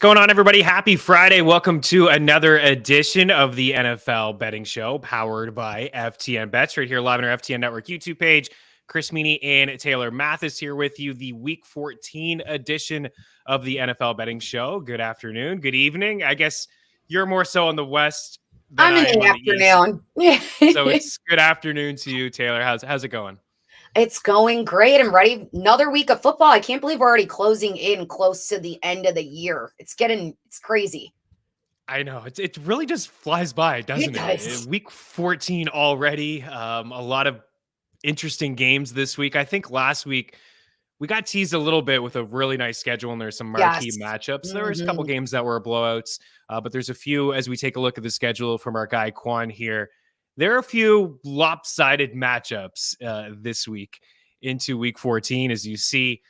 going on, everybody? Happy Friday. Welcome to another edition of the NFL Betting Show powered by FTN Bets right here live on our FTN Network YouTube page. Chris Meaney and Taylor Mathis here with you, the Week 14 edition of the NFL Betting Show. Good afternoon. Good evening. I guess you're more so on the West than I'm in I am the on the East. afternoon. So it's good afternoon to you, Taylor. How's it going? It's going great. I'm ready. Another week of football. I can't believe we're already closing in close to the end of the year. It's crazy. I know. It really just flies by, doesn't It it? does. Week 14 already. A lot of interesting games this week. I think last week we got teased a little bit with a really nice schedule, and there's some marquee Yes. matchups. There was a couple games that were blowouts, but there's a few as we take a look at the schedule from our guy Quan here. There are a few lopsided matchups this week into week 14. As you see,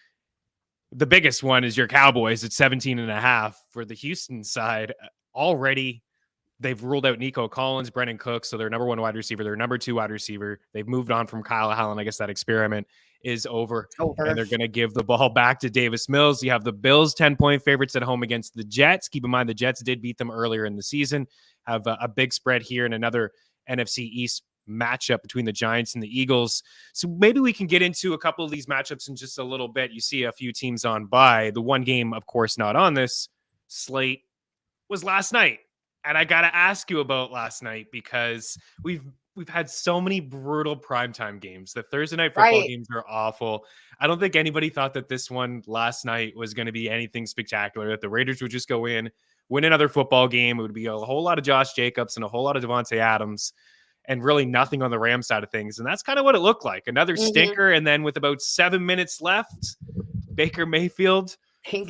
the biggest one is your Cowboys at 17.5 for the Houston side. Already they've ruled out Nico Collins, Brennan Cook, so their number one wide receiver, their number two wide receiver. They've moved on from Kyle Allen. I guess that experiment is over. And they're going to give the ball back to Davis Mills. You have the Bills 10-point favorites at home against the Jets. Keep in mind the Jets did beat them earlier in the season. Have a big spread here and another NFC East matchup between the Giants and the Eagles. So maybe we can get into a couple of these matchups in just a little bit. You see a few teams on bye. The one game, of course, not on this slate was last night. And I got to ask you about last night because we've had so many brutal primetime games. The Thursday night football games are awful. I don't think anybody thought that this one last night was going to be anything spectacular, that the Raiders would just go in, win another football game. It would be a whole lot of Josh Jacobs and a whole lot of Devontae Adams and really nothing on the Rams side of things. And that's kind of what it looked like. Another stinker. And then with about 7 minutes left, Baker Mayfield. I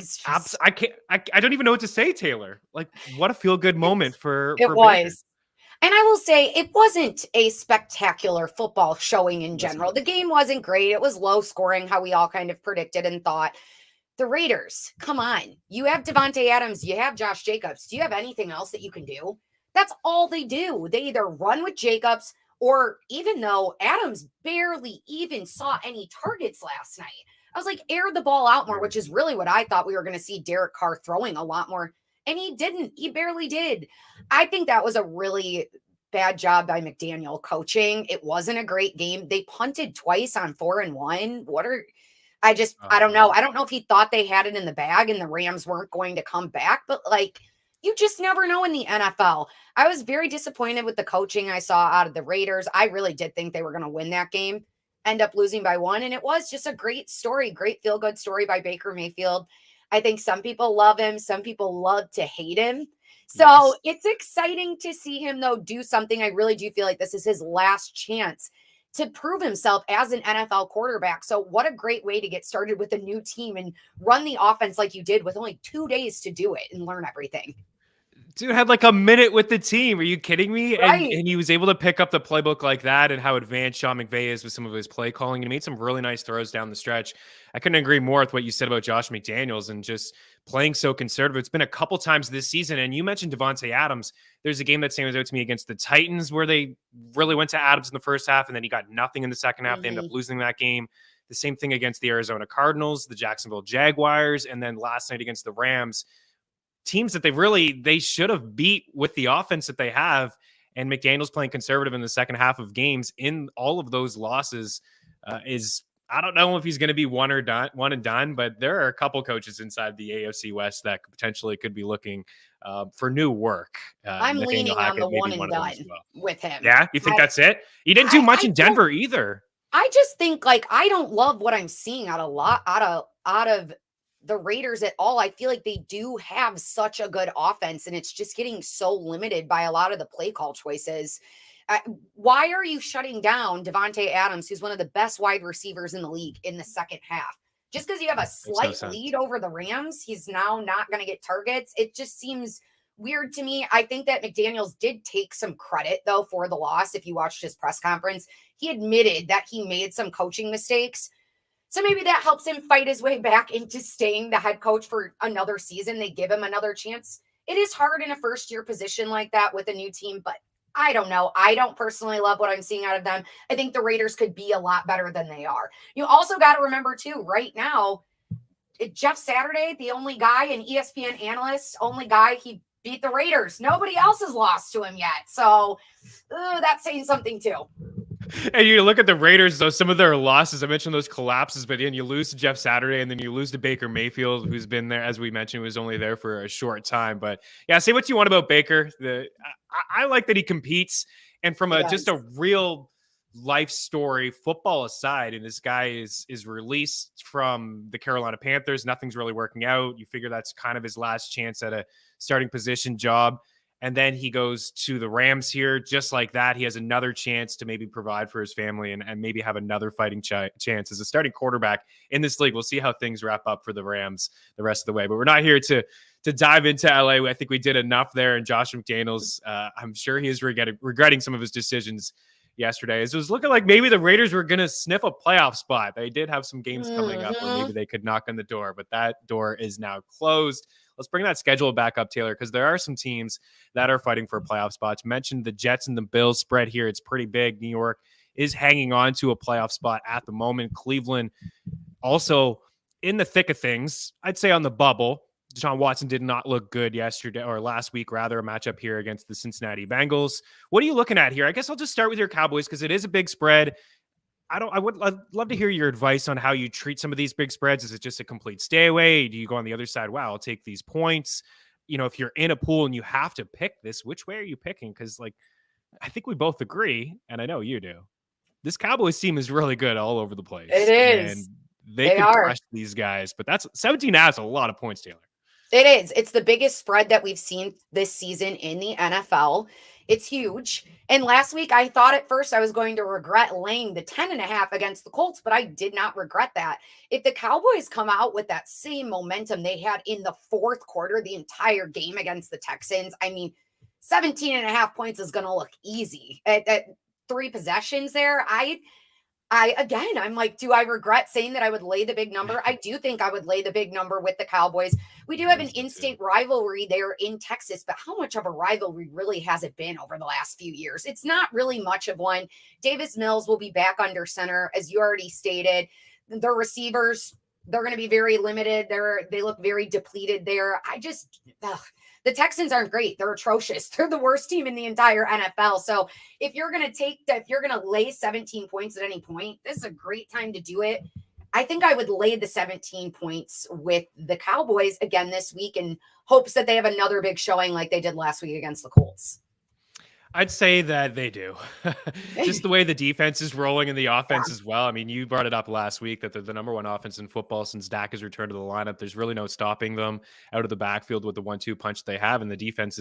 don't even know what to say, Taylor. Like, what a feel-good moment for it for was. Baker. And I will say it wasn't a spectacular football showing in general. The game wasn't great. It was low scoring, how we all kind of predicted and thought. The Raiders, come on. You have Devontae Adams. You have Josh Jacobs. Do you have anything else that you can do? That's all they do. They either run with Jacobs, or even though Adams barely even saw any targets last night, I was like, air the ball out more, which is really what I thought we were going to see Derek Carr throwing a lot more. And he didn't. He barely did. I think that was a really bad job by McDaniel coaching. It wasn't a great game. They punted twice on 4-1. I don't know. I don't know if he thought they had it in the bag and the Rams weren't going to come back, but you just never know in the NFL. I was very disappointed with the coaching I saw out of the Raiders. I really did think they were going to win that game, end up losing by 1. And it was just a great story, great feel-good story by Baker Mayfield. I think some people love him. Some people love to hate him. So It's exciting to see him, though, do something. I really do feel like this is his last chance to prove himself as an NFL quarterback. So what a great way to get started with a new team and run the offense like you did with only 2 days to do it and learn everything. Dude had like a minute with the team. Are you kidding me? Right. And he was able to pick up the playbook like that, and how advanced Sean McVay is with some of his play calling. And he made some really nice throws down the stretch. I couldn't agree more with what you said about Josh McDaniels and just playing so conservative. It's been a couple times this season. And you mentioned Devontae Adams. There's a game that stands out to me against the Titans where they really went to Adams in the first half, and then he got nothing in the second half. They ended up losing that game. The same thing against the Arizona Cardinals, the Jacksonville Jaguars, and then last night against the Rams. Teams that they should have beat with the offense that they have, and McDaniel's playing conservative in the second half of games in all of those losses I don't know if he's going to be one and done, but there are a couple coaches inside the AFC West that potentially could be looking for new work. I'm leaning on the one and done with him. Yeah, you think that's it? He didn't do much in Denver either. I just think I don't love what I'm seeing out of the Raiders at all. I feel like they do have such a good offense, and it's just getting so limited by a lot of the play call choices. Why are you shutting down Devontae Adams, who's one of the best wide receivers in the league, in the second half? Just because you have a slight lead over the Rams, he's now not going to get targets. It just seems weird to me. I think that McDaniels did take some credit, though, for the loss. If you watched his press conference, he admitted that he made some coaching mistakes. So maybe that helps him fight his way back into staying the head coach for another season. They give him another chance. It is hard in a first-year position like that with a new team, but I don't know. I don't personally love what I'm seeing out of them. I think the Raiders could be a lot better than they are. You also got to remember, too, right now, Jeff Saturday, the only guy, an ESPN analyst, only guy, he beat the Raiders. Nobody else has lost to him yet. So that's saying something too. And you look at the Raiders, though, some of their losses, I mentioned those collapses, but then you lose to Jeff Saturday and then you lose to Baker Mayfield, who's been there, as we mentioned, was only there for a short time. But yeah, say what you want about Baker. I like that he competes. And from just a real life story, football aside, and this guy is released from the Carolina Panthers. Nothing's really working out. You figure that's kind of his last chance at a starting position job. And then he goes to the Rams here. Just like that, he has another chance to maybe provide for his family and maybe have another fighting chance as a starting quarterback in this league. We'll see how things wrap up for the Rams the rest of the way. But we're not here to dive into LA. I think we did enough there. And Josh McDaniels, I'm sure he is regretting some of his decisions yesterday. It was looking like maybe the Raiders were going to sniff a playoff spot. They did have some games coming up where maybe they could knock on the door, but that door is now closed. Let's bring that schedule back up, Taylor, because there are some teams that are fighting for playoff spots. Mentioned the Jets and the Bills spread here. It's pretty big. New York is hanging on to a playoff spot at the moment. Cleveland also in the thick of things. I'd say on the bubble. Deshaun Watson did not look good yesterday, or last week rather, a matchup here against the Cincinnati Bengals. What are you looking at here? I guess I'll just start with your Cowboys because it is a big spread. I'd love to hear your advice on how you treat some of these big spreads. Is it just a complete stay away? Do you go on the other side? Wow, I'll take these points. If you're in a pool and you have to pick this, which way are you picking? Because I think we both agree, and I know you do. This Cowboys team is really good all over the place. It is. And they can crush these guys, but that's 17 is a lot of points, Taylor. It is. It's the biggest spread that we've seen this season in the NFL. It's huge. And last week, I thought at first I was going to regret laying the 10.5 against the Colts, but I did not regret that. If the Cowboys come out with that same momentum they had in the fourth quarter, the entire game against the Texans, 17.5 points is going to look easy. At 3 possessions there, I'm like, do I regret saying that I would lay the big number? I do think I would lay the big number with the Cowboys. We do have an in-state rivalry there in Texas, but how much of a rivalry really has it been over the last few years? It's not really much of one. Davis Mills will be back under center, as you already stated. Their receivers, they're going to be very limited. They look very depleted there. The Texans aren't great. They're atrocious. They're the worst team in the entire NFL. So if you're going to lay 17 points at any point, this is a great time to do it. I think I would lay the 17 points with the Cowboys again this week in hopes that they have another big showing like they did last week against the Colts. I'd say that they do. Just the way the defense is rolling and the offense as well. You brought it up last week that they're the number one offense in football since Dak has returned to the lineup. There's really no stopping them out of the backfield with the 1-2 punch they have. And the defense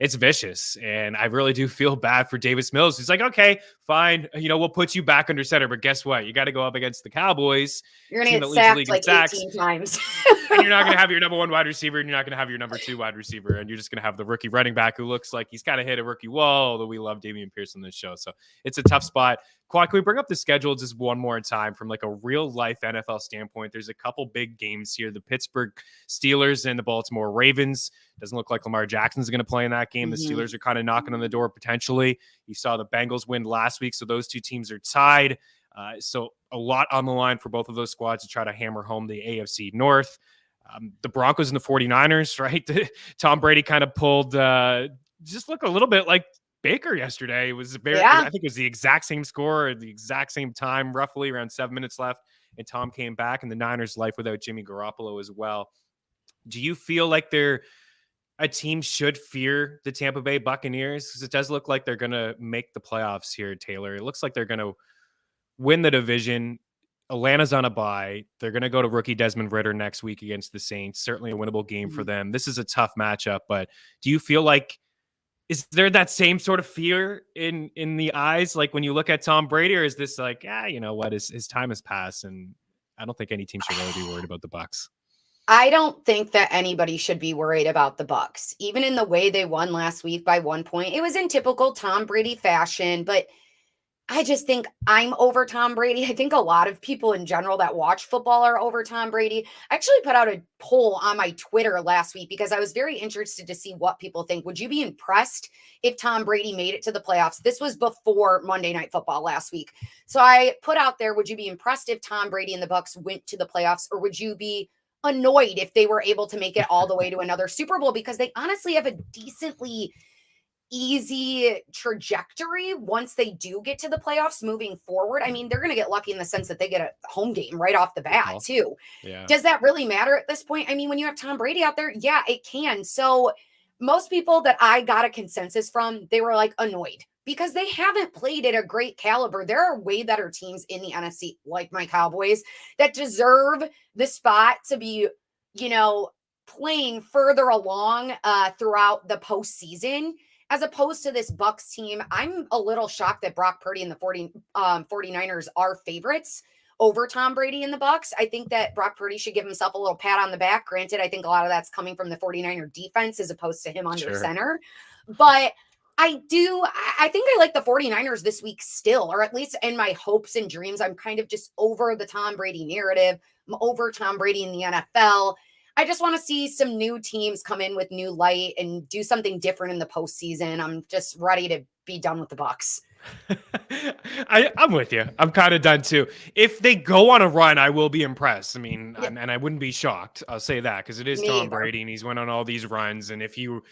it's vicious. And I really do feel bad for Davis Mills. He's like, okay, fine. We'll put you back under center. But guess what? You got to go up against the Cowboys. You're going to get sacked like 18 times. And you're not going to have your number 1 wide receiver, and you're not going to have your number 2 wide receiver. And you're just going to have the rookie running back who looks like he's kind of hit a rookie wall. Although we love Dameon Pierce on this show. So it's a tough spot. Quan, can we bring up the schedule just one more time from a real life NFL standpoint? There's a couple big games here. The Pittsburgh Steelers and the Baltimore Ravens. Doesn't look like Lamar Jackson's going to play in that game. The Steelers are kind of knocking on the door potentially. You saw the Bengals win last week. So those two teams are tied. So a lot on the line for both of those squads to try to hammer home the AFC North. The Broncos and the 49ers, right? Tom Brady kind of pulled, just look a little bit like Baker yesterday. It was I think it was the exact same score at the exact same time, roughly around 7 minutes left. And Tom came back, and the Niners life without Jimmy Garoppolo as well. Do you feel like a team should fear the Tampa Bay Buccaneers? Because it does look like they're going to make the playoffs here, Taylor. It looks like they're going to win the division. Atlanta's on a bye. They're going to go to rookie Desmond Ridder next week against the Saints. Certainly a winnable game for them. This is a tough matchup, but do you feel like, is there that same sort of fear in the eyes, like when you look at Tom Brady, or is this like, you know what, his time has passed, and I don't think any team should really be worried about the Bucs? I don't think that anybody should be worried about the Bucs, even in the way they won last week by 1 point. It was in typical Tom Brady fashion, but I just think I'm over Tom Brady. I think a lot of people in general that watch football are over Tom Brady. I actually put out a poll on my Twitter last week because I was very interested to see what people think. Would you be impressed if Tom Brady made it to the playoffs? This was before Monday Night Football last week. So I put out there, would you be impressed if Tom Brady and the Bucs went to the playoffs, or would you be annoyed if they were able to make it all the way to another Super Bowl, because they honestly have a decently easy trajectory once they do get to the playoffs moving forward. I mean, they're going to get lucky in the sense that they get a home game right off the bat too. Yeah. Does that really matter at this point? I mean, when you have Tom Brady out there, yeah, it can. So most people that I got a consensus from, they were like annoyed because they haven't played at a great caliber. There are way better teams in the NFC, like my Cowboys, that deserve the spot to be, playing further along throughout the postseason, as opposed to this Bucks team. I'm a little shocked that Brock Purdy and the 49ers are favorites over Tom Brady and the Bucks. I think that Brock Purdy should give himself a little pat on the back. Granted, I think a lot of that's coming from the 49er defense as opposed to him under center. But I think I like the 49ers this week still, or at least in my hopes and dreams. I'm kind of just over the Tom Brady narrative. I'm over Tom Brady in the NFL. I just want to see some new teams come in with new light and do something different in the postseason. I'm just ready to be done with the Bucks. I'm with you. I'm kind of done too. If they go on a run, I will be impressed. I mean, and I wouldn't be shocked. I'll say that because it is Tom Brady and he's went on all these runs. And if you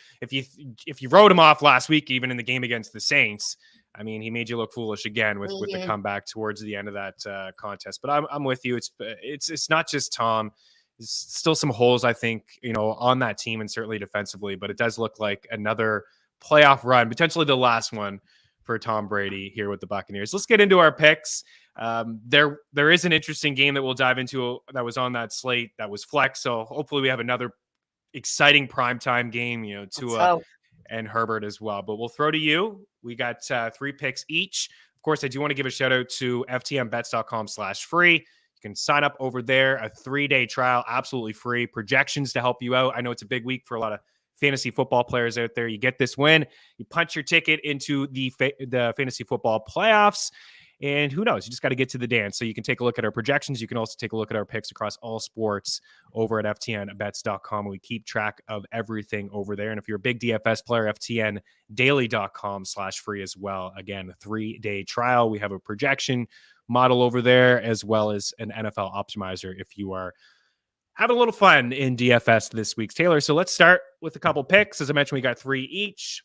wrote him off last week, even in the game against the Saints, I mean, he made you look foolish again with the comeback towards the end of that contest. But I'm with you. It's not just Tom. There's still some holes, I think, on that team and certainly defensively, but it does look like another playoff run, potentially the last one for Tom Brady here with the Buccaneers. Let's get into our picks. There is an interesting game that we'll dive into that was on that slate that was flex. So hopefully we have another exciting primetime game, Tua and Herbert as well. But we'll throw to you. We got 3 picks each. Of course, I do want to give a shout out to ftnbets.com/free. You can sign up over there, a 3-day trial, absolutely free. Projections to help you out. I know it's a big week for a lot of fantasy football players out there. You get this win, you punch your ticket into the fantasy football playoffs, and who knows? You just got to get to the dance. So you can take a look at our projections. You can also take a look at our picks across all sports over at ftnbets.com. We keep track of everything over there. And if you're a big DFS player, ftndaily.com/free as well. Again, a 3-day trial. We have a projection model over there, as well as an NFL optimizer if you are having a little fun in DFS this week, Taylor. So let's start with a couple picks. As I mentioned, we got 3 each,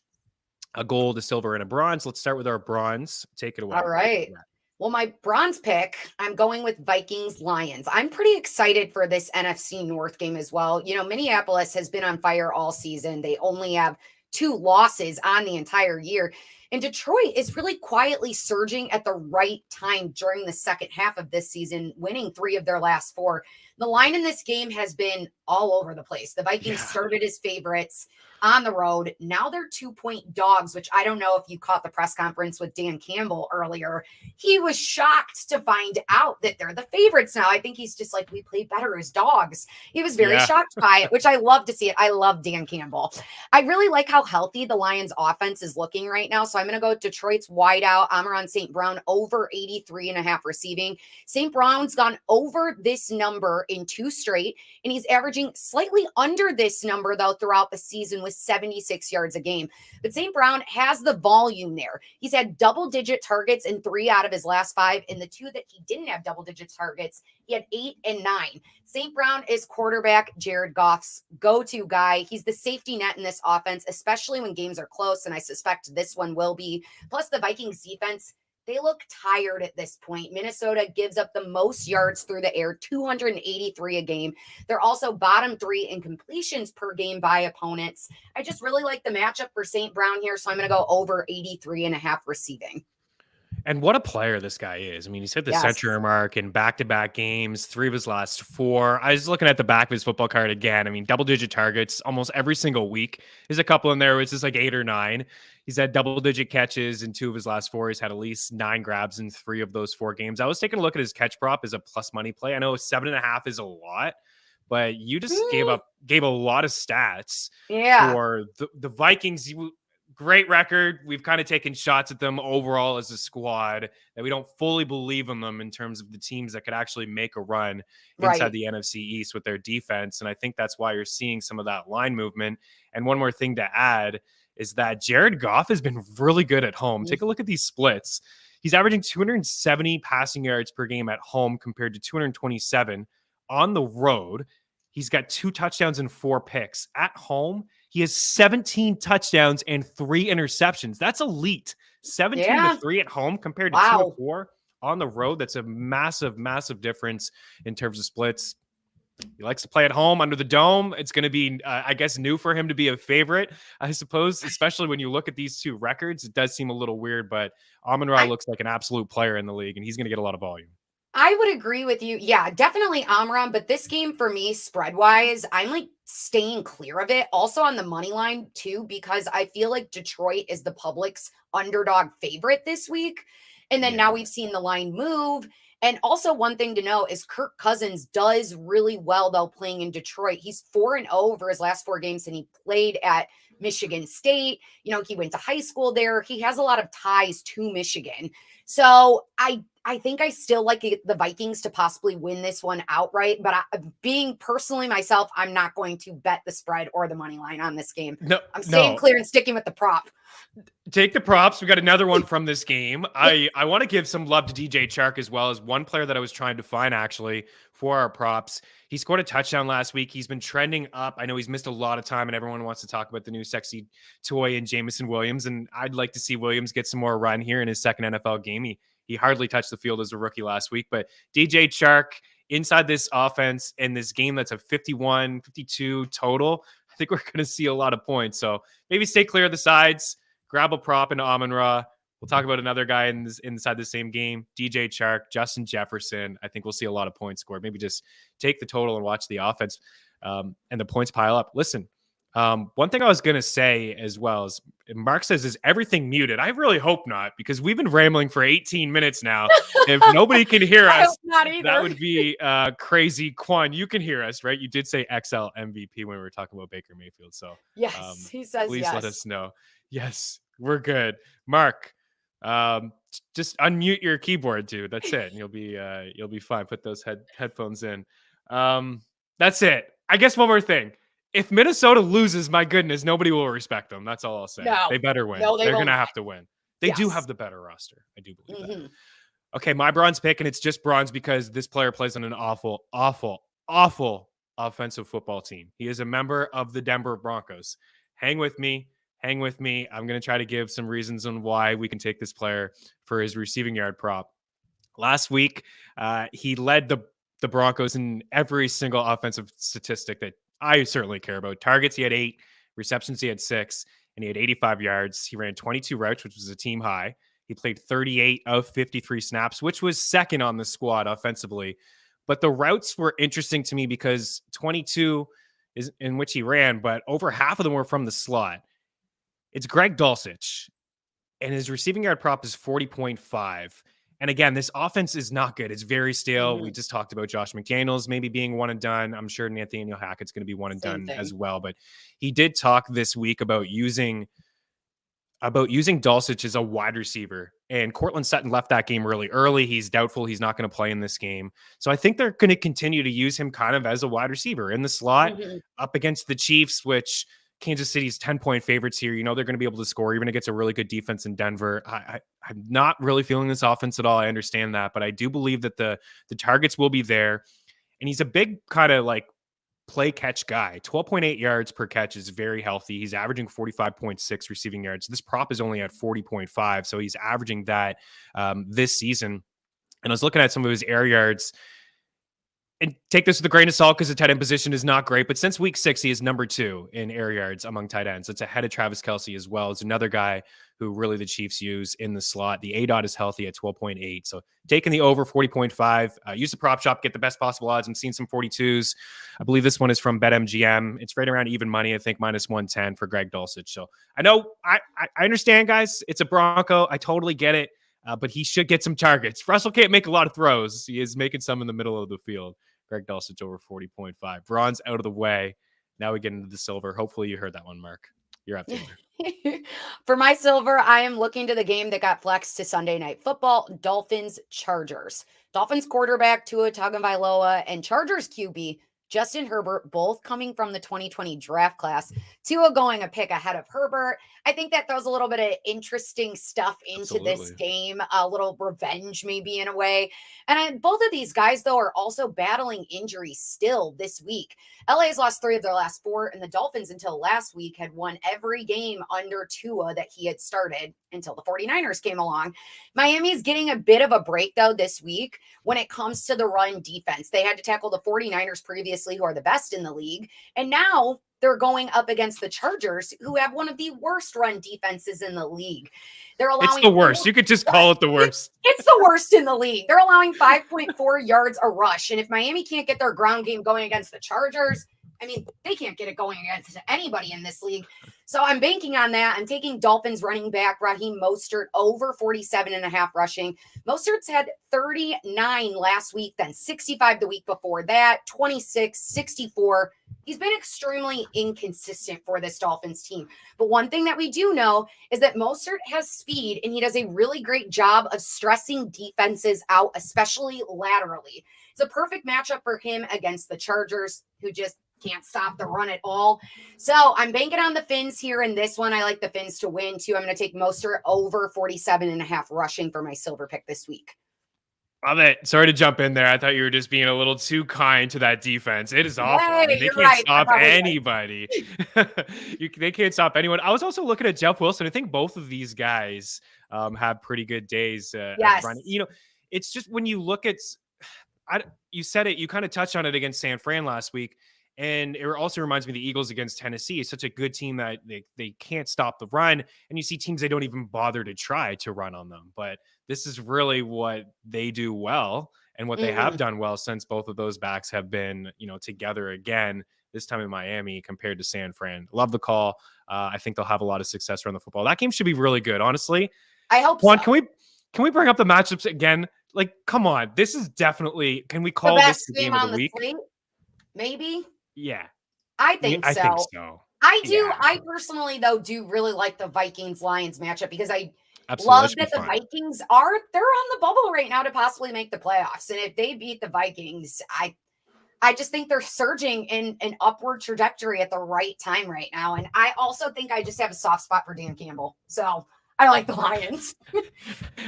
a gold, a silver, and a bronze. Let's start with our bronze. Take it away. All right. Well, my bronze pick, I'm going with Vikings Lions. I'm pretty excited for this NFC North game as well. Minneapolis has been on fire all season. They only have 2 losses on the entire year. And Detroit is really quietly surging at the right time during the second half of this season, winning 3 of their last 4. The line in this game has been all over the place. The Vikings started as favorites on the road. Now they're 2-point dogs, which I don't know if you caught the press conference with Dan Campbell earlier. He was shocked to find out that they're the favorites now. I think he's just like, we play better as dogs. He was very shocked by it, which I love to see it. I love Dan Campbell. I really like how healthy the Lions offense is looking right now. So I'm going to go with Detroit's wideout, Amon-Ra St. Brown, over 83.5 receiving. St. Brown's gone over this number in 2 straight, and he's averaging slightly under this number, though, throughout the season with 76 yards a game. But St. Brown has the volume there. He's had double-digit targets in 3 out of his last 5. In the 2 that he didn't have double-digit targets, he had 8 and 9. St. Brown is quarterback Jared Goff's go-to guy. He's the safety net in this offense, especially when games are close, and I suspect this one will be. Plus, the Vikings defense, they look tired at this point. Minnesota gives up the most yards through the air, 283 a game. They're also bottom 3 in completions per game by opponents. I just really like the matchup for St. Brown here, so I'm going to go over 83.5 receiving. And what a player this guy is. I mean, he's hit the century mark in back-to-back games, 3 of his last 4. I was looking at the back of his football card again. I mean, double-digit targets almost every single week. There's a couple in there where it's just like 8 or 9. He's had double-digit catches in 2 of his last 4. He's had at least 9 grabs in 3 of those 4 games. I was taking a look at his catch prop as a plus money play. I know 7.5 is a lot, but you just gave a lot of stats for the Vikings. Great record. We've kind of taken shots at them overall as a squad that we don't fully believe in them in terms of the teams that could actually make a run inside the NFC East with their defense. And I think that's why you're seeing some of that line movement. And one more thing to add is that Jared Goff has been really good at home. Take a look at these splits. He's averaging 270 passing yards per game at home compared to 227 on the road. He's got 2 touchdowns and 4 picks. At home, he has 17 touchdowns and 3 interceptions. That's elite. 17 to 3 at home compared to 2 to 4 on the road. That's a massive, massive difference in terms of splits. He likes to play at home under the dome. It's going to be, I guess, new for him to be a favorite, I suppose, especially when you look at these 2 records. It does seem a little weird, but Amon-Ra looks like an absolute player in the league, and he's going to get a lot of volume. I would agree with you. Yeah, definitely Amon-Ra, but this game for me, spread-wise, I'm like staying clear of it. Also on the money line, too, because I feel like Detroit is the public's underdog favorite this week. And then now we've seen the line move. And also one thing to know is Kirk Cousins does really well, though, playing in Detroit. He's 4-0 over his last 4 games, and he played at Michigan State. You know, he went to high school there. He has a lot of ties to Michigan. So I think I still like the Vikings to possibly win this one outright. But being personally myself, I'm not going to bet the spread or the money line on this game. No, I'm staying clear and sticking with the prop. Take the props. We got another one from this game. I want to give some love to DJ Chark as well as one player that I was trying to find actually for our props. He scored a touchdown last week. He's been trending up. I know he's missed a lot of time, and everyone wants to talk about the new sexy toy in Jameson Williams. And I'd like to see Williams get some more run here in his second NFL game. He hardly touched the field as a rookie last week, but DJ Chark inside this offense in this game that's a 51, 52 total, I think we're going to see a lot of points. So maybe stay clear of the sides. Grab a prop into Amon-Ra. We'll talk about another guy inside the same game, DJ Chark, Justin Jefferson. I think we'll see a lot of points scored. Maybe just take the total and watch the offense and the points pile up. Listen, one thing I was going to say as well is Mark says, is everything muted? I really hope not, because we've been rambling for 18 minutes now. If nobody can hear us, that would be crazy. Quan, you can hear us, right? You did say XL MVP when we were talking about Baker Mayfield. So yes, he says please yes. Let us know. Yes, we're good. Mark, just unmute your keyboard, dude. That's it. And you'll be fine. Put those headphones in. That's it. I guess one more thing. If Minnesota loses, my goodness, nobody will respect them. That's all I'll say. No. They better win. No, They're going to have to win. They do have the better roster. I do believe that. Okay, my bronze pick, and it's just bronze because this player plays on an awful, awful, awful offensive football team. He is a member of the Denver Broncos. Hang with me. I'm going to try to give some reasons on why we can take this player for his receiving yard prop. Last week, he led the Broncos in every single offensive statistic that I certainly care about. Targets, he had 8. Receptions, he had 6. And he had 85 yards. He ran 22 routes, which was a team high. He played 38 of 53 snaps, which was second on the squad offensively. But the routes were interesting to me because 22 is in which he ran, but over half of them were from the slot. It's Greg Dulcich, and his receiving yard prop is 40.5. And again, this offense is not good. It's very stale. We just talked about Josh McDaniels maybe being one and done. I'm sure Nathaniel Hackett's going to be one and done as well. But he did talk this week about using Dulcich as a wide receiver. And Cortland Sutton left that game really early. He's doubtful he's not going to play in this game. So I think they're going to continue to use him kind of as a wide receiver in the slot up against the Chiefs, which Kansas City's 10-point favorites here. You know, they're going to be able to score even against a really good defense in Denver. I'm not really feeling this offense at all. I understand that, but I do believe that the targets will be there. And he's a big kind of like play catch guy. 12.8 yards per catch is very healthy. He's averaging 45.6 receiving yards. This prop is only at 40.5. So he's averaging that this season. And I was looking at some of his air yards. And take this with a grain of salt because the tight end position is not great. But since week 6, he is number 2 in air yards among tight ends. It's ahead of Travis Kelce as well. It's another guy who really the Chiefs use in the slot. The ADOT is healthy at 12.8. So taking the over 40.5, use the prop shop, get the best possible odds. I'm seeing some 42s. I believe this one is from BetMGM. It's right around even money, I think, minus 110 for Greg Dulcich. So I know, I understand, guys. It's a Bronco. I totally get it. But he should get some targets. Russell can't make a lot of throws. He is making some in the middle of the field. Greg Dulcich over 40.5. Bronze out of the way. Now we get into the silver. Hopefully you heard that one, Mark. You're up there. For my silver, I am looking to the game that got flexed to Sunday Night Football, Dolphins Chargers. Dolphins quarterback Tua Tagovailoa and Chargers QB Justin Herbert, both coming from the 2020 draft class. Tua going a pick ahead of Herbert. I think that throws a little bit of interesting stuff into this game, a little revenge maybe in a way. And both of these guys, though, are also battling injuries still this week. LA's lost 3 of their last 4, and the Dolphins until last week had won every game under Tua that he had started until the 49ers came along. Miami's getting a bit of a break, though, this week when it comes to the run defense. They had to tackle the 49ers previously, who are the best in the league. And now they're going up against the Chargers, who have one of the worst run defenses in the league. They're allowing It's the worst. You could just call it the worst. It's the worst in the league. They're allowing 5.4 yards a rush. And if Miami can't get their ground game going against the Chargers, I mean, they can't get it going against anybody in this league. So I'm banking on that. I'm taking Dolphins running back Raheem Mostert over 47.5 rushing. Mostert's had 39 last week, then 65 the week before that, 26, 64. He's been extremely inconsistent for this Dolphins team. But one thing that we do know is that Mostert has speed, and he does a really great job of stressing defenses out, especially laterally. It's a perfect matchup for him against the Chargers, who just can't stop the run at all. So I'm banking on the Fins here in this one. I like the Fins to win too. I'm going to take Mostert over 47.5 rushing for my silver pick this week. Love it. Sorry to jump in there. I thought you were just being a little too kind to that defense. It is awful. I mean, they can't stop anybody. They can't stop anyone. I was also looking at Jeff Wilson. I think both of these guys have pretty good days at running. You know, it's just when you look at, you said it, you kind of touched on it against San Fran last week. And it also reminds me of the Eagles against Tennessee. It's such a good team that they can't stop the run. And you see teams, they don't even bother to try to run on them. But this is really what they do well and what they have done well since both of those backs have been, together again, this time in Miami compared to San Fran. Love the call. I think they'll have a lot of success around the football. That game should be really good, honestly. I hope Juan, so. Can we bring up the matchups again? Like, come on. This is definitely, can we call this the game of the week? Slate? Maybe. Yeah. I think so. I think so. I do. Yeah. I personally, though, do really like the Vikings-Lions matchup because I love that the Vikings they're on the bubble right now to possibly make the playoffs. And if they beat the Vikings, I just think they're surging in an upward trajectory at the right time right now. And I also think I just have a soft spot for Dan Campbell. So I like the Lions.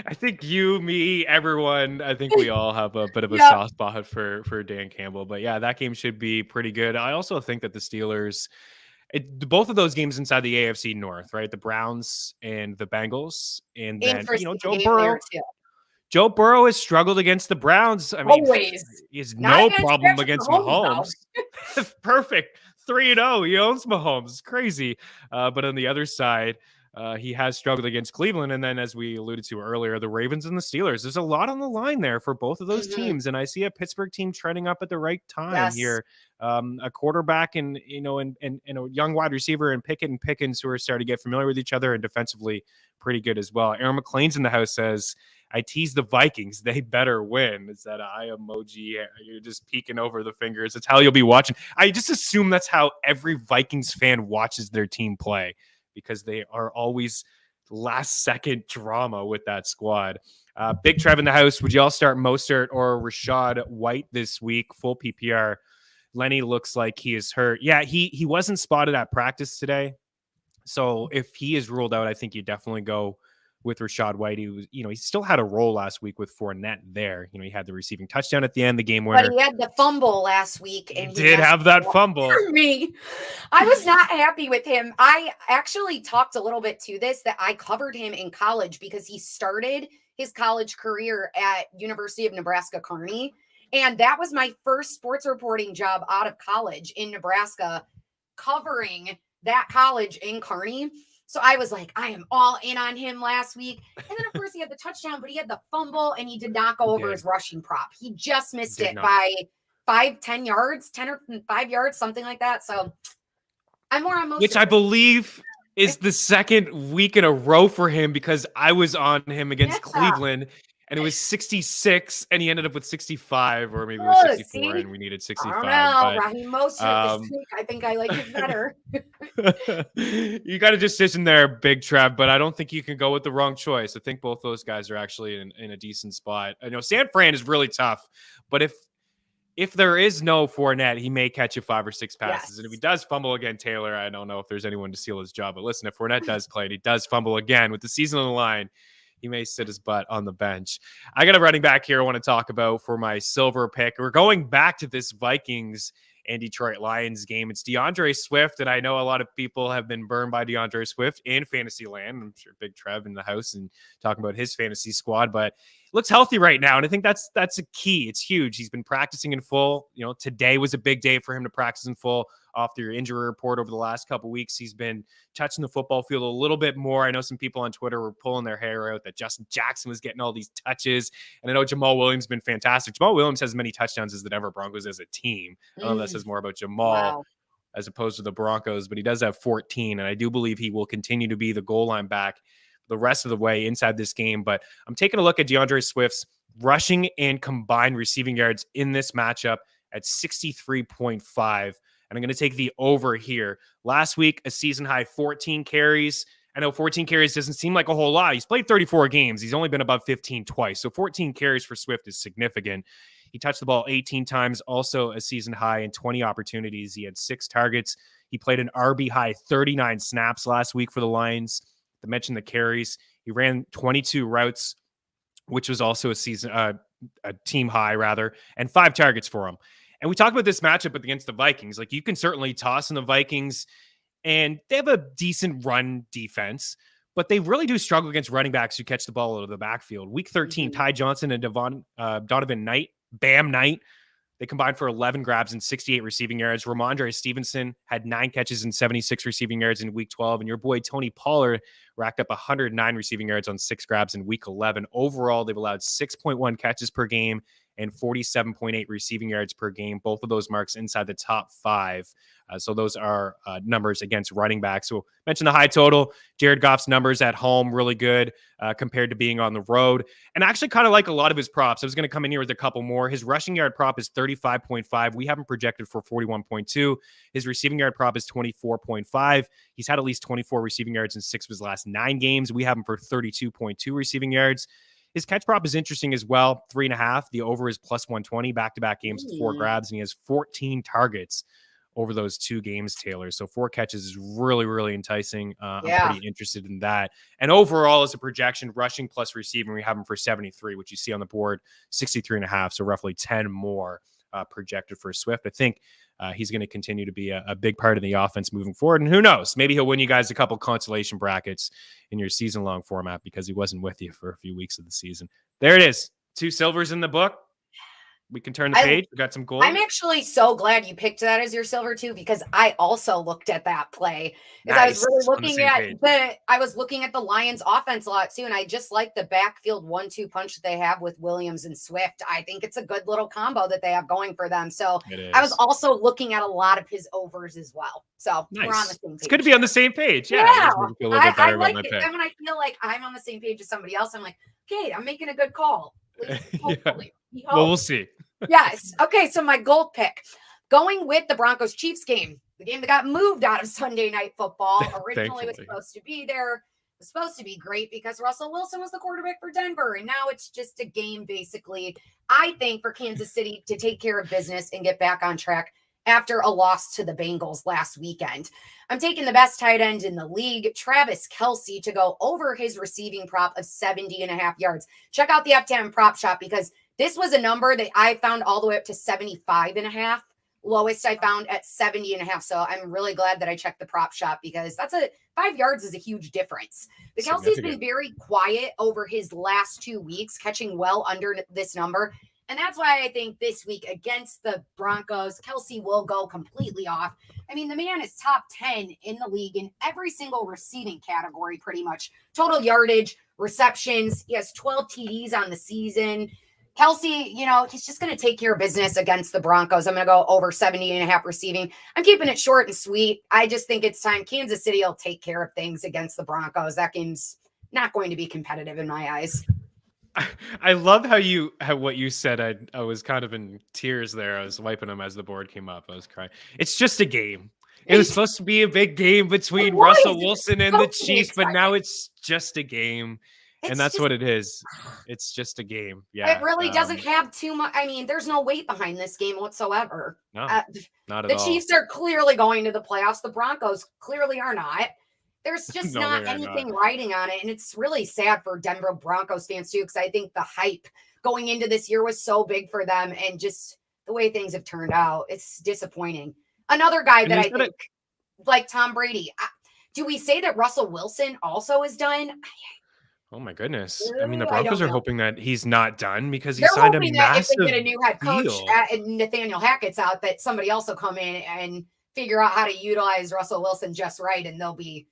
I think you, me, everyone, I think we all have a bit of a soft spot for Dan Campbell. But yeah, that game should be pretty good. I also think that the Steelers, both of those games inside the AFC North, right? The Browns and the Bengals. And then, Joe Burrow has struggled against the Browns. I mean, he has no problem against Mahomes. Perfect. 3-0. He owns Mahomes. It's crazy. But on the other side, he has struggled against Cleveland. And then, as we alluded to earlier, the Ravens and the Steelers. There's a lot on the line there for both of those teams. And I see a Pittsburgh team trending up at the right time here. A quarterback and a young wide receiver and Pickett and Pickens who are starting to get familiar with each other and defensively pretty good as well. Aaron McLean's in the house says, I tease the Vikings. They better win. Is that an eye emoji? You're just peeking over the fingers. It's how you'll be watching. I just assume that's how every Vikings fan watches their team play, because they are always last second drama with that squad. Big Trev in the house. Would y'all start Mostert or Rachaad White this week? Full PPR. Lenny looks like he is hurt. Yeah, he wasn't spotted at practice today. So if he is ruled out, I think you definitely go with Rachaad White. He was, he still had a role last week with Fournette there. He had the receiving touchdown at the end, the game winner. But he had the fumble last week. And he did have that fumble. Me. I was not happy with him. I actually talked a little bit to this, that I covered him in college because he started his college career at University of Nebraska Kearney. And that was my first sports reporting job out of college in Nebraska, covering that college in Kearney. So I was like, I am all in on him last week. And then, of course, he had the touchdown, but he had the fumble, and he did not go over his rushing prop. He just missed it by 10 yards, 10 or 5 yards, something like that. So I'm more on Mostert. Which I believe is the second week in a row for him, because I was on him against Cleveland. And it was 66, and he ended up with 65, or maybe it was 64, and we needed 65. I don't know. Raheem Mostert this week, I think I like it better. You got a decision there, Big Trev, but I don't think you can go with the wrong choice. I think both those guys are actually in a decent spot. I know San Fran is really tough, but if if there is no Fournette, he may catch you 5 or 6 passes. Yes. And if he does fumble again, Taylor, I don't know if there's anyone to steal his job. But listen, if Fournette does play and he does fumble again with the season on the line, he may sit his butt on the bench. I got a running back here I want to talk about for my silver pick. We're going back to this Vikings and Detroit Lions game. It's DeAndre Swift, and I know a lot of people have been burned by DeAndre Swift in fantasy land. I'm sure Big Trev in the house and talking about his fantasy squad, but looks healthy right now, and I think that's a key. It's huge. He's been practicing in full. You know, today was a big day for him to practice in full. Off your injury report over the last couple of weeks, he's been touching the football field a little bit more. I know some people on Twitter were pulling their hair out that Justin Jackson was getting all these touches, and I know Jamal Williams has been fantastic. Jamal Williams has as many touchdowns as the Denver Broncos as a team. I don't know if that says more about Jamal as opposed to the Broncos, but he does have 14, and I do believe he will continue to be the goal line back the rest of the way inside this game. But I'm taking a look at DeAndre Swift's rushing and combined receiving yards in this matchup at 63.5. And I'm going to take the over here. Last week, a season high 14 carries. I know 14 carries doesn't seem like a whole lot. He's played 34 games. He's only been above 15 twice. So 14 carries for Swift is significant. He touched the ball 18 times, also a season high in 20 opportunities. He had 6 targets. He played an RB high 39 snaps last week for the Lions. To mention the carries, he ran 22 routes, which was also a team high rather, and 5 targets for him. And we talked about this matchup against the Vikings. Like, you can certainly toss in the Vikings, and they have a decent run defense, but they really do struggle against running backs who catch the ball out of the backfield. Week 13, Ty Johnson and Donovan Knight, Bam Knight, they combined for 11 grabs and 68 receiving yards. Ramondre Stevenson had 9 catches and 76 receiving yards in week 12. And your boy Tony Pollard racked up 109 receiving yards on 6 grabs in week 11. Overall, they've allowed 6.1 catches per game and 47.8 receiving yards per game. Both of those marks inside the top 5. So those are numbers against running backs. So mention the high total. Jared Goff's numbers at home, really good compared to being on the road. And I actually kind of like a lot of his props. I was going to come in here with a couple more. His rushing yard prop is 35.5. We haven't projected for 41.2. His receiving yard prop is 24.5. He's had at least 24 receiving yards in 6 of his last 9 games. We have him for 32.2 receiving yards. His catch prop is interesting as well, 3.5. The over is plus 120, back-to-back games with 4 grabs, and he has 14 targets over those 2 games, Taylor. So 4 catches is really, really enticing. I'm pretty interested in that. And overall, as a projection, rushing plus receiving, we have him for 73, which you see on the board, 63.5. So roughly 10 more projected for Swift. I think he's going to continue to be a big part of the offense moving forward. And who knows, maybe he'll win you guys a couple consolation brackets in your season-long format because he wasn't with you for a few weeks of the season. There it is. 2 silvers in the book. We can turn the page. We got some gold. I'm actually so glad you picked that as your silver too, because I also looked at that play. Nice. I was really looking at the Lions offense a lot too. And I just like the backfield 1-2 punch that they have with Williams and Swift. I think it's a good little combo that they have going for them. So I was also looking at a lot of his overs as well. So we're on the same page. It's good to be on the same page. Yeah. I like it. And when I feel like I'm on the same page as somebody else, I'm like, okay, I'm making a good call. Hopefully. Well, we'll see. Yes. Okay. So my gold pick, going with the Broncos Chiefs game, the game that got moved out of Sunday Night Football. Originally was supposed to be there. It was supposed to be great because Russell Wilson was the quarterback for Denver. And now it's just a game, basically, I think, for Kansas City to take care of business and get back on track after a loss to the Bengals last weekend. I'm taking the best tight end in the league, Travis Kelce, to go over his receiving prop of 70.5 yards. Check out the FTN prop shop because this was a number that I found all the way up to 75.5. Lowest I found at 70.5. So I'm really glad that I checked the prop shop because 5 yards is a huge difference. But Kelce's been very quiet over his last 2 weeks, catching well under this number. And that's why I think this week against the Broncos, Kelce will go completely off. I mean, the man is top 10 in the league in every single receiving category, pretty much. Total yardage, receptions. He has 12 TDs on the season. Kelce, he's just going to take care of business against the Broncos. I'm going to go over 70.5 receiving. I'm keeping it short and sweet. I just think it's time. Kansas City will take care of things against the Broncos. That game's not going to be competitive in my eyes. I love what you said. I was kind of in tears there. I was wiping them as the board came up. I was crying. It's just a game. It was supposed to be a big game between Russell Wilson and the Chiefs, but now it's just a game. And It's that's just, what it is. It's just a game. it Yeah. really doesn't have too much. I mean, there's no weight behind this game whatsoever. No, Uh, not at the all. Chiefs are clearly going to the playoffs. The Broncos clearly are not. There's just No, not they are not. anything riding on it. And it's really sad for Denver Broncos fans too, because I think the hype going into this year was so big for them. And just the way things have turned out, it's disappointing. Another guy And that is I that think, like Tom Brady, do we say that Russell Wilson also is done? Oh my goodness. I mean, the I Broncos don't are know. hoping that he's not done because he They're signed a hoping that if they massive get a new head coach deal. and Nathaniel Hackett's out, that somebody else will come in and figure out how to utilize Russell Wilson just right, and they'll be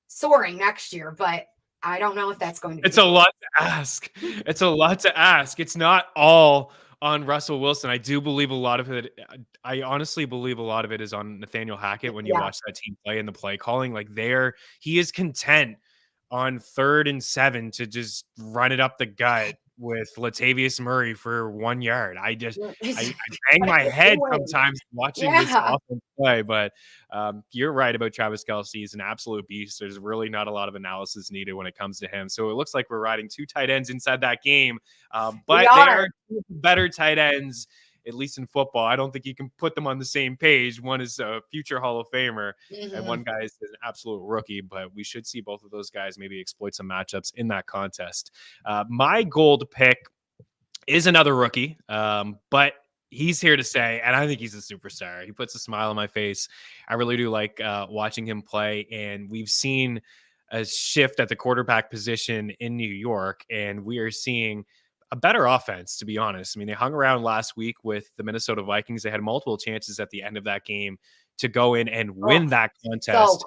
soaring next year. But I don't know if that's going to be. It's a lot to ask. It's a lot to ask. It's not all on Russell Wilson. I do believe a lot of it. I honestly believe a lot of it is on Nathaniel Hackett when you watch that team play and the play calling. Like he is content on 3rd and 7 to just run it up the gut with Latavius Murray for 1 yard. I bang my head sometimes watching this offense play, but you're right about Travis Kelce. He's an absolute beast. There's really not a lot of analysis needed when it comes to him. So it looks like we're riding 2 tight ends inside that game, but they are better tight ends, at least in football. I don't think you can put them on the same page. One is a future Hall of Famer, and one guy is an absolute rookie, but we should see both of those guys maybe exploit some matchups in that contest. My gold pick is another rookie, but he's here to stay, and I think he's a superstar. He puts a smile on my face. I really do like watching him play, and we've seen a shift at the quarterback position in New York, and we are seeing a better offense, to be honest. I mean, they hung around last week with the Minnesota Vikings. They had multiple chances at the end of that game to go in and win that contest.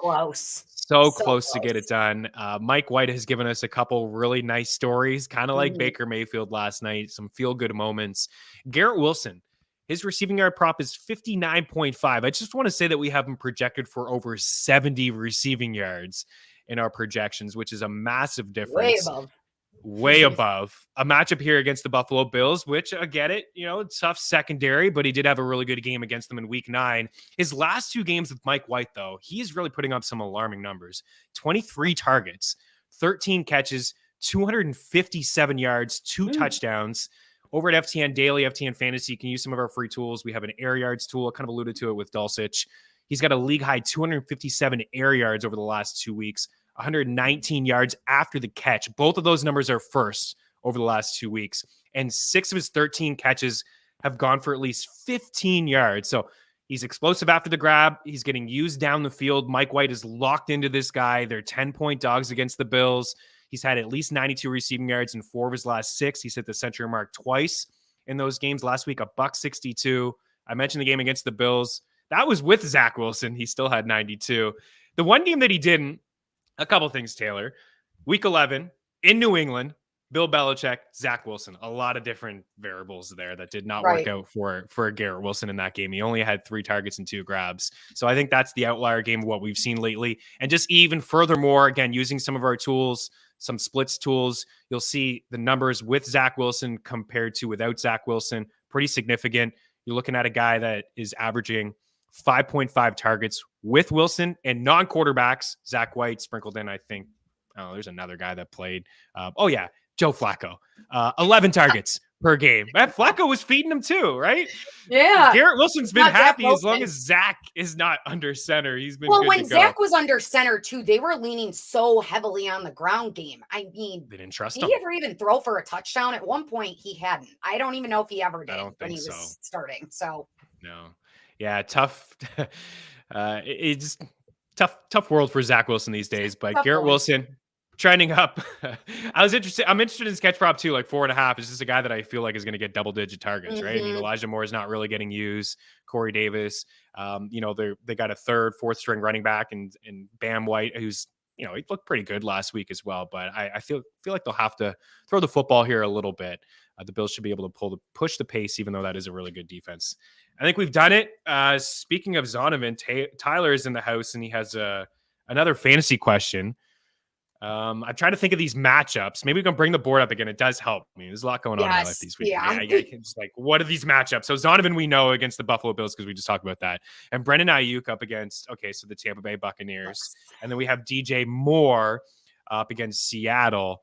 So close to get it done. Mike White has given us a couple really nice stories, kind of like Baker Mayfield last night, some feel-good moments. Garrett Wilson, his receiving yard prop is 59.5. I just want to say that we have him projected for over 70 receiving yards in our projections, which is a massive difference. Way above. A matchup here against the Buffalo Bills, which I get it, tough secondary, but he did have a really good game against them in week 9. His last 2 games with Mike White, though, he is really putting up some alarming numbers. 23 targets, 13 catches, 257 yards, 2 touchdowns. Over at FTN Daily, FTN Fantasy, you can use some of our free tools. We have an air yards tool. I kind of alluded to it with Dulcich. He's got a league high 257 air yards over the last 2 weeks. 119 yards after the catch. Both of those numbers are first over the last 2 weeks. And 6 of his 13 catches have gone for at least 15 yards. So he's explosive after the grab. He's getting used down the field. Mike White is locked into this guy. They're 10-point dogs against the Bills. He's had at least 92 receiving yards in 4 of his last 6. He's hit the century mark twice in those games. Last week, $162. I mentioned the game against the Bills. That was with Zach Wilson. He still had 92. The one game that he didn't, a couple things, Taylor. Week 11 in New England, Bill Belichick, Zach Wilson. A lot of different variables there that did not work out for Garrett Wilson in that game. He only had 3 targets and 2 grabs. So I think that's the outlier game of what we've seen lately. And just even furthermore, again, using some of our tools, some splits tools, you'll see the numbers with Zach Wilson compared to without Zach Wilson. Pretty significant. You're looking at a guy that is averaging 5.5 targets with Wilson and non-quarterbacks. Zach White sprinkled in, I think. Oh, there's another guy that played. Joe Flacco. 11 targets per game. Flacco was feeding him too, right? Yeah. Garrett Wilson's been happy as long as Zach is not under center. He's been good when to go. Zach was under center too, they were leaning so heavily on the ground game. I mean, they didn't trust did him. he ever even throw for a touchdown? At one point, he hadn't. I don't even know if he ever did when he was starting. So no. Yeah, tough. It's tough world for Zach Wilson these days. But Garrett Wilson trending up. I'm interested in his catch prop too, like 4.5. Is just a guy that I feel like is going to get double-digit targets, right? I mean, Elijah Moore is not really getting used. Corey Davis, they got a 3rd, 4th string running back, and Bam White, who's he looked pretty good last week as well. But I feel like they'll have to throw the football here a little bit. The Bills should be able to push the pace, even though that is a really good defense. I think we've done it. Speaking of Zonovan, Tyler is in the house, and he has another fantasy question. I'm trying to think of these matchups. Maybe we can bring the board up again. It does help me. There's a lot going on in my life these weeks. Yeah. It's like, what are these matchups? So Zonovan, we know against the Buffalo Bills because we just talked about that. And Brendan Ayuk up against, so the Tampa Bay Buccaneers. And then we have DJ Moore up against Seattle.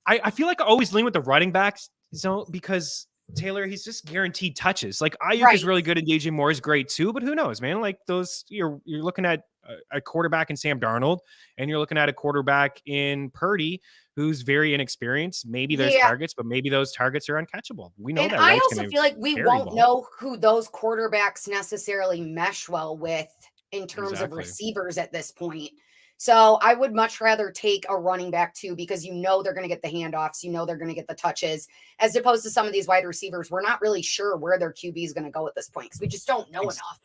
I feel like I always lean with the running backs zone because Taylor, he's just guaranteed touches. Like Ayuk is really good and DJ Moore is great too, but who knows, man? Like those, you're looking at a quarterback in Sam Darnold, and you're looking at a quarterback in Purdy who's very inexperienced. Maybe there's targets, but maybe those targets are uncatchable. We know that. I also feel like we won't know who those quarterbacks necessarily mesh well with in terms of receivers at this point. So I would much rather take a running back too, because you know they're going to get the handoffs, you know they're going to get the touches, as opposed to some of these wide receivers. We're not really sure where their QB is going to go at this point because we just don't know enough.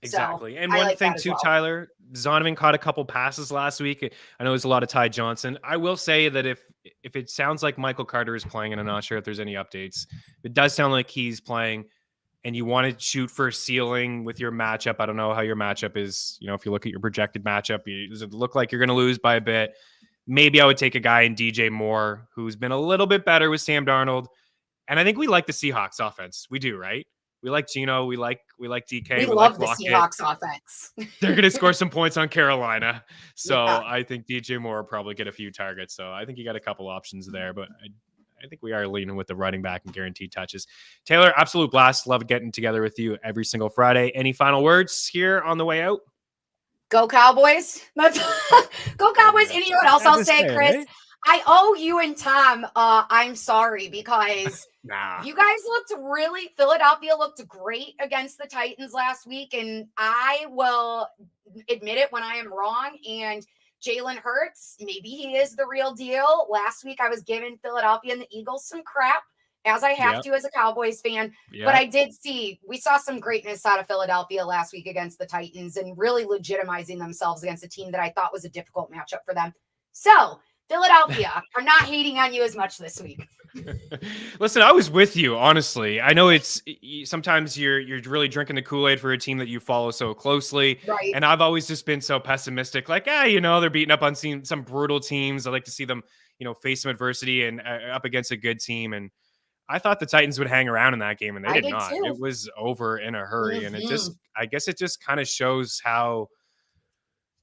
Exactly. So, and one thing too, Tyler, Zonovan caught a couple passes last week. I know there's a lot of Ty Johnson. I will say that if it sounds like Michael Carter is playing, and I'm not sure if there's any updates, it does sound like he's playing, and you want to shoot for a ceiling with your matchup. I don't know how your matchup is. If you look at your projected matchup, does it look like you're going to lose by a bit? Maybe I would take a guy in DJ Moore, who's been a little bit better with Sam Darnold. And I think we like the Seahawks offense. We do, right? We like Geno. We like DK. We love the Seahawks offense. They're going to score some points on Carolina. So I think DJ Moore will probably get a few targets. So I think you got a couple options there, but I think we are leaning with the running back and guaranteed touches. Taylor, absolute blast. Love getting together with you every single Friday. Any final words here on the way out? Go Cowboys. Go Cowboys. And you know what else I'll say, Chris? Right? I owe you and Tom. I'm sorry because you guys Philadelphia looked great against the Titans last week. And I will admit it when I am wrong. And Jalen Hurts, maybe he is the real deal. Last week, I was giving Philadelphia and the Eagles some crap, as I have to as a Cowboys fan. But we saw some greatness out of Philadelphia last week against the Titans and really legitimizing themselves against a team that I thought was a difficult matchup for them. So, Philadelphia, I'm not hating on you as much this week. Listen, I was with you, honestly. I know it's sometimes you're really drinking the Kool-Aid for a team that you follow so closely. Right. And I've always just been so pessimistic, like, they're beating up on some brutal teams. I like to see them, face some adversity and up against a good team. And I thought the Titans would hang around in that game, and they did not. Too. It was over in a hurry. And I guess it just kind of shows how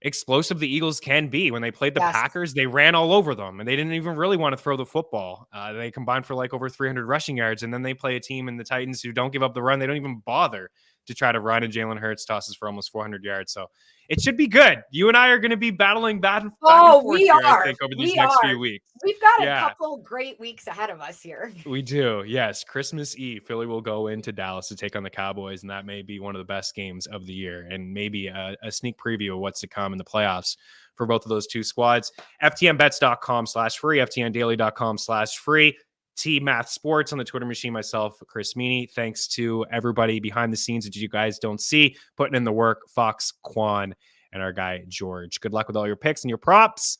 explosive the Eagles can be. When they played the Packers, they ran all over them, and they didn't even really want to throw the football. They combined for like over 300 rushing yards, and then they play a team in the Titans who don't give up the run. They don't even bother to try to run, and Jalen Hurts tosses for almost 400 yards. So it should be good. You and I are going to be battling back and forth we here, are. I think, over these next few weeks. We've got a couple great weeks ahead of us here. We do. Yes. Christmas Eve, Philly will go into Dallas to take on the Cowboys, and that may be one of the best games of the year, and maybe a sneak preview of what's to come in the playoffs for both of those two squads. FTNBets.com/free, FTNDaily.com/free. T-Math Sports on the Twitter machine, myself, Chris Meaney. Thanks to everybody behind the scenes that you guys don't see, putting in the work, Fox, Quan, and our guy, George. Good luck with all your picks and your props.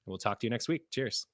We'll talk to you next week. Cheers.